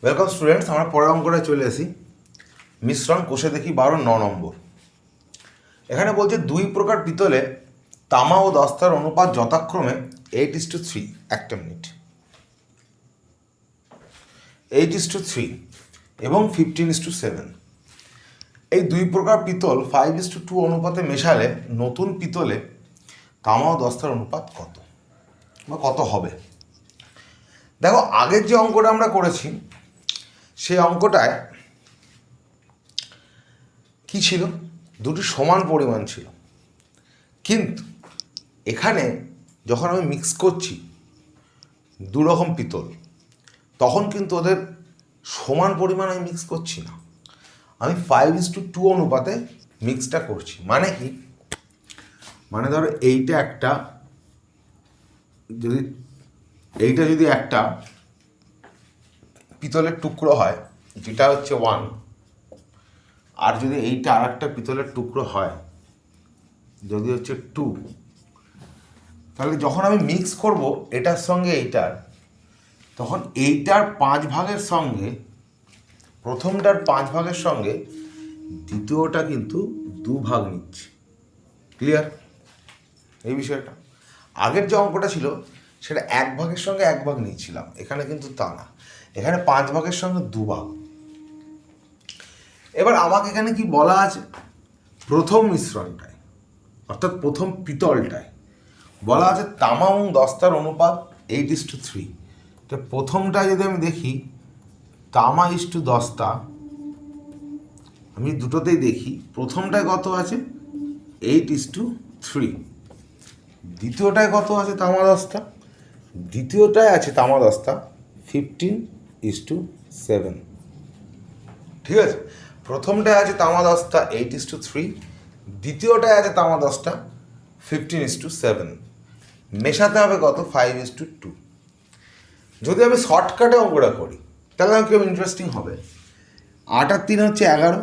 Welcome students, আমরা পরের অঙ্কটা চলে আসি। মিশ্রণ কোষে দেখি 12 নম্বর। এখানে বলছে দুই প্রকার পিতলে তামা ও দস্তার অনুপাত যথাক্রমে 8:3। একটা মিনিট, 8:3 এবং 15:7। এই দুই প্রকার পিতল 5:2 অনুপাতে মেশালে নতুন পিতলে তামা ও দস্তার অনুপাত কত বা কত হবে? দেখো, আগের যে অঙ্কটা আমরা করেছি সেই অঙ্কটায় কি ছিল? দুটি সমান পরিমাণ ছিল, কিন্তু এখানে যখন আমি মিক্স করছি দু রকম পিতল, তখন কিন্তু ওদের সমান পরিমাণ আমি মিক্স করছি না, আমি 5:2 অনুপাতে মিক্সটা করছি। মানে কি? মানে ধরো এইটা একটা, যদি একটা পিতলের টুকরো হয় যেটা হচ্ছে 1, আর যদি এইটা আর একটা পিতলের টুকরো হয় যদি হচ্ছে 2, তাহলে যখন আমি মিক্স করব এটার সঙ্গে এইটার, তখন এইটার 5 ভাগের সঙ্গে, প্রথমটার 5 ভাগের সঙ্গে দ্বিতীয়টা কিন্তু 2 ভাগ নিচ্ছে। ক্লিয়ার এই বিষয়টা? আগের যে অঙ্কটা ছিল সেটা 1 ভাগের সঙ্গে 1 ভাগ নিয়েছিলাম, এখানে কিন্তু তা না, এখানে 5 ভাগের সঙ্গে 2 ভাগ। এবার আমাকে এখানে কি বলা আছে? প্রথম মিশ্রণটায় অর্থাৎ প্রথম পিতলটায় বলা আছে তামা এবং দস্তার অনুপাত 8:3। তো প্রথমটায় যদি আমি দেখি তামা ইস্টু দস্তা, আমি দুটোতেই দেখি প্রথমটায় কত আছে 8:3, দ্বিতীয়টায় কত আছে তামা দস্তা? দ্বিতীয়টায় আছে তামা দস্তা 15:7। ঠিক আছে, প্রথমটায় আছে তামা দস্তা 8:3, দ্বিতীয়টায় আছে তামা দস্তা 15:7। মেশাতে হবে কত? 5:2। যদি আমি শর্টকাটে অঙ্কটা করি তাহলে আমার কেউ ইন্টারেস্টিং হবে। 8 আর 3 হচ্ছে 11,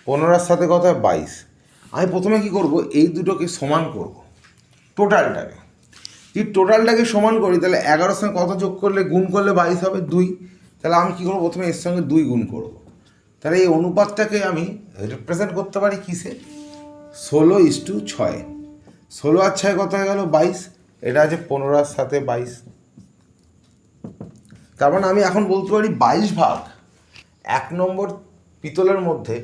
15-র সাথে কত হয় 22। আমি প্রথমে কি করব? এই দুটোকে সমান করব, টোটালটাকে। যদি টোটালটাকে সমান করি তাহলে 11-র সঙ্গে কত যোগ করলে, গুণ করলে 22 হবে? 2। তাহলে আমি কী করবো? প্রথমে এর সঙ্গে 2 গুণ করব। তাহলে এই অনুপাতটাকে আমি রিপ্রেজেন্ট করতে পারি কিসে? 16:6। 16 আর 6 কত হয়ে গেল? 22। এটা আছে 15-র সাথে 22। তার মানে আমি এখন বলতে পারি 22 ভাগ 1 নম্বর পিতলের মধ্যে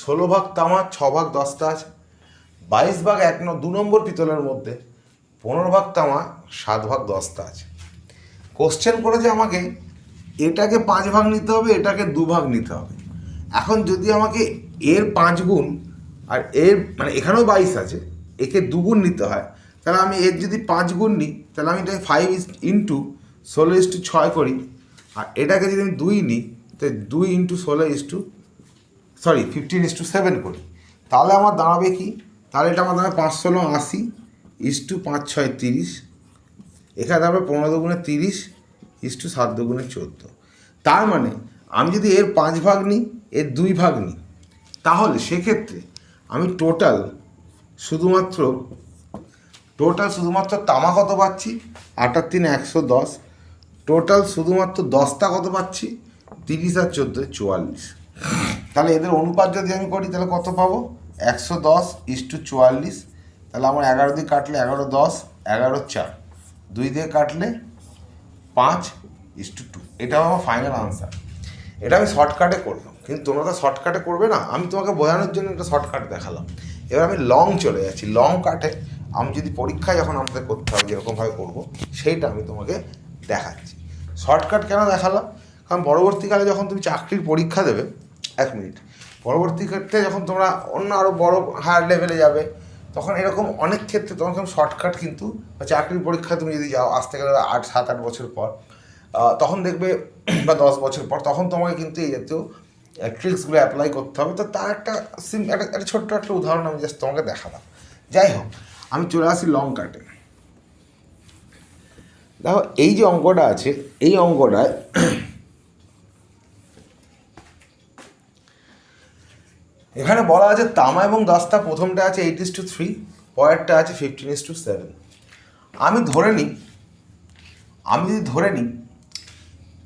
16 ভাগ তামা, 6 ভাগ দস্তা আছে। 22 ভাগ 2 নম্বর পিতলের মধ্যে 15 ভাগ তামা, 7 ভাগ দস্তা আছে। কোশ্চেন করেছে আমাকে এটাকে 5 ভাগ নিতে হবে, এটাকে 2 ভাগ নিতে হবে। এখন যদি আমাকে এর 5 গুণ আর এর, মানে এখানেও 22 আছে, একে 2 গুণ নিতে হয়, তাহলে আমি এর যদি 5 গুণ নিই তাহলে আমি এটাকে 5 ইন্টু 16:6 করি, আর এটাকে যদি আমি 2 নিই তাহলে 2 ইন্টু 15:7 করি, তাহলে আমার দাঁড়াবে কি? তাহলে এটা আমার দাঁড়াবে 5-16 80 5-6 30। এখানে দাঁড়াবে 15-2 30 7-2 14। তার মানে আমি যদি এর 5 ভাগ নিই, এর 2 ভাগ নিই, তাহলে সেক্ষেত্রে আমি টোটাল শুধুমাত্র তামা কত পাচ্ছি? 8 আর 3 110। টোটাল শুধুমাত্র দস্তা কত পাচ্ছি? 30 আর 14 44। তাহলে এদের অনুপাত যদি আমি করি তাহলে কত পাবো? 110:44। তাহলে আমার 11 দিয়ে কাটলে 11 10, 11 4, 2 দিয়ে কাটলে 5:2। এটা আমার ফাইনাল আনসার। এটা আমি শর্টকাটে করলাম, কিন্তু তোমরা তো শর্টকাটে করবে না, আমি তোমাকে বোঝানোর জন্য একটা শর্টকাট দেখালাম। এবার আমি লং চলে যাচ্ছি। লং কাটে আমি যদি পরীক্ষায় যখন আমাদের করতে হবে যেরকমভাবে করবো, সেইটা আমি তোমাকে দেখাচ্ছি। শর্টকাট কেন দেখালাম? কারণ পরবর্তীকালে যখন তুমি চাকরির পরীক্ষা দেবে, 1 মিনিট, পরবর্তী ক্ষেত্রে যখন তোমরা অন্য আরও বড় হায়ার লেভেলে যাবে, তখন এরকম অনেক ক্ষেত্রে তোমাকে শর্টকাট কিন্তু, চাকরির পরীক্ষা তুমি যদি যাও আজ থেকে 7-8 বছর পর, তখন দেখবে বা 10 বছর পর, তখন তোমাকে কিন্তু এই জাতীয় ট্রিক্সগুলো অ্যাপ্লাই করতে হবে। তো তার একটা ছোট্ট একটা উদাহরণ আমি জাস্ট তোমাকে দেখালাম। যাই হোক, আমি চলে আসি লং কাটে। দেখো, এই যে অঙ্কটা আছে, এই অঙ্কটায় এখানে বলা আছে তামা এবং দস্তা প্রথমটা আছে 8:3, পরেরটা আছে 15:7। আমি ধরে নিই আমি যদি ধরে নিই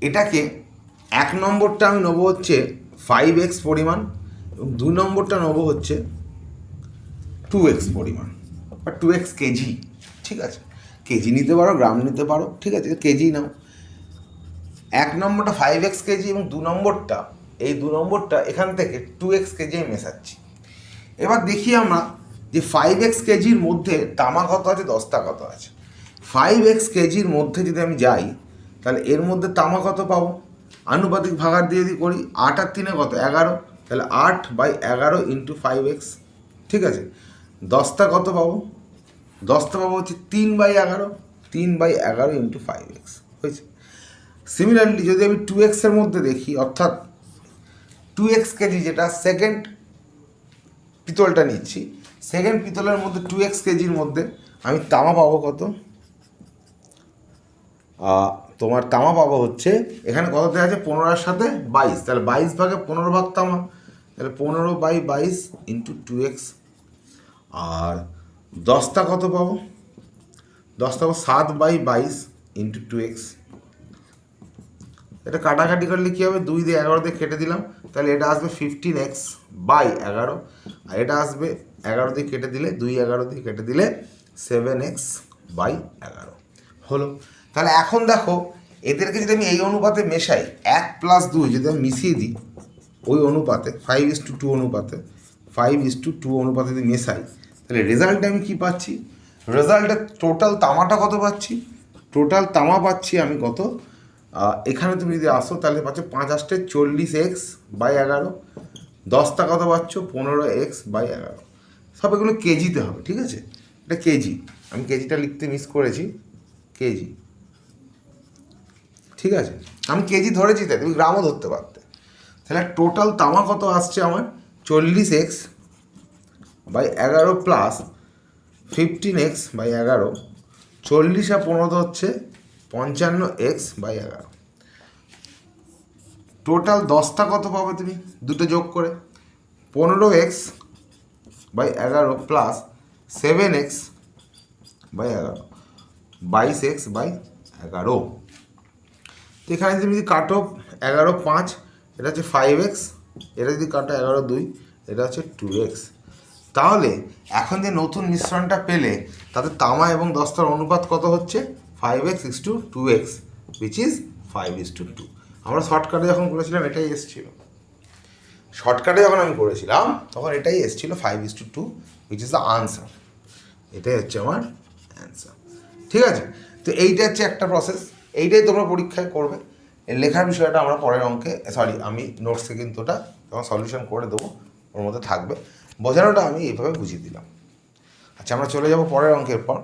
এটাকে 1 নম্বরটা আমি নেবো হচ্ছে 5x পরিমাণ এবং 2 নম্বরটা নেবো হচ্ছে 2x পরিমাণ বা 2x কেজি, ঠিক আছে? কেজি নিতে পারো, গ্রাম নিতে পারো, ঠিক আছে, কেজি নাও। 1 নম্বরটা 5x কেজি এবং 2 নম্বরটা, এই 2 নম্বরটা এখান থেকে 2x কেজি মেশাচ্ছি। এবার দেখি আমরা যে 5x কেজির মধ্যে তামা কত আছে, দস্তা কত আছে। 5x কেজির মধ্যে যদি আমি যাই তাহলে এর মধ্যে তামা কত পাবো, আনুপাতিক ভাগার দিয়ে যদি করি 8 আর 3 কত 11, তাহলে 8/11 ইন্টু 5x, ঠিক আছে। দস্তা কত পাবো, দস্তা পাবো হচ্ছে 3/11, 3/11 ইন্টু 5x হয়েছে। সিমিলারলি যদি আমি 2x এর মধ্যে দেখি, অর্থাৎ 2x কেজি যেটা সেকেন্ড পিতলটা নিচ্ছি, সেকেন্ড পিতলের মধ্যে 2x কেজির মধ্যে আমি তামা পাবো কত, তোমার তামা পাবো হচ্ছে এখানে কত দেওয়া আছে 15 সাথে 22, তাহলে 22/15 তামা, তাহলে 15/22 ইন্টু 2x। আর দস্তা কত পাবো, দস্তা পাবো 7/22 ইন্টু 2x। এটা কাটাকাটি করলে কী হবে, 2 দিয়ে 11 দিয়ে কেটে দিলাম, তাহলে এটা আসবে 15x/11, আর এটা আসবে 11 দিয়ে কেটে দিলে 2 11 দিয়ে কেটে দিলে 7x/11 হলো। তাহলে এখন দেখো এদেরকে যদি আমি এই অনুপাতে মেশাই, 1 + 2 যদি আমি মিশিয়ে দিই ওই অনুপাতে 5:2 অনুপাতে, 5:2 অনুপাতে যদি মেশাই, তাহলে রেজাল্টে আমি কী পাচ্ছি, রেজাল্টে টোটাল তামাটা কত পাচ্ছি, টোটাল তামা পাচ্ছি আমি কত, এখানে তুমি যদি আসো তাহলে পাচ্ছ 5×8 40x/11, দস্তা কত পাচ্ছ 15x/11। সব এগুলো কেজিতে হবে, ঠিক আছে, এটা কেজি, আমি কেজিটা লিখতে মিস করেছি, কেজি, ঠিক আছে, আমি কেজি ধরেছি, তাই তুমি গ্রামও ধরতে পারতে। তাহলে টোটাল তামা কত আসছে আমার 40x/11 প্লাস 15x/11, 40 আর 15 হচ্ছে 55x/11। টোটাল দস্তা কত পাবে তুমি দুটো যোগ করে, 15x/11 প্লাস 7x/11, 22x/11। তো এখানে তুমি যদি কাটো 11 5, এটা হচ্ছে 5x, এটা যদি কাটো 11 2, এটা হচ্ছে 2x। তাহলে এখন যে নতুন মিশ্রণটা পেলে তাতে তামা এবং দস্তার অনুপাত কত হচ্ছে 5x/2x, which is 5:2। আমরা শর্টকাটে যখন করেছিলাম এটাই এসেছিল, শর্টকাটে যখন আমি করেছিলাম তখন এটাই এসেছিল 5:2, which is the answer। এটাই হচ্ছে আমার অ্যান্সার, ঠিক আছে। তো এইটা হচ্ছে একটা প্রসেস, এইটাই তোমরা পরীক্ষায় করবে। এর লেখার বিষয়টা আমরা পরের অঙ্কে, আমি নোটসে কিন্তু ওটা যখন সলিউশন করে দেবো ওর মধ্যে থাকবে, বোঝানোটা আমি এইভাবে বুঝিয়ে দিলাম। আচ্ছা, আমরা চলে যাব পরের অঙ্কের পর।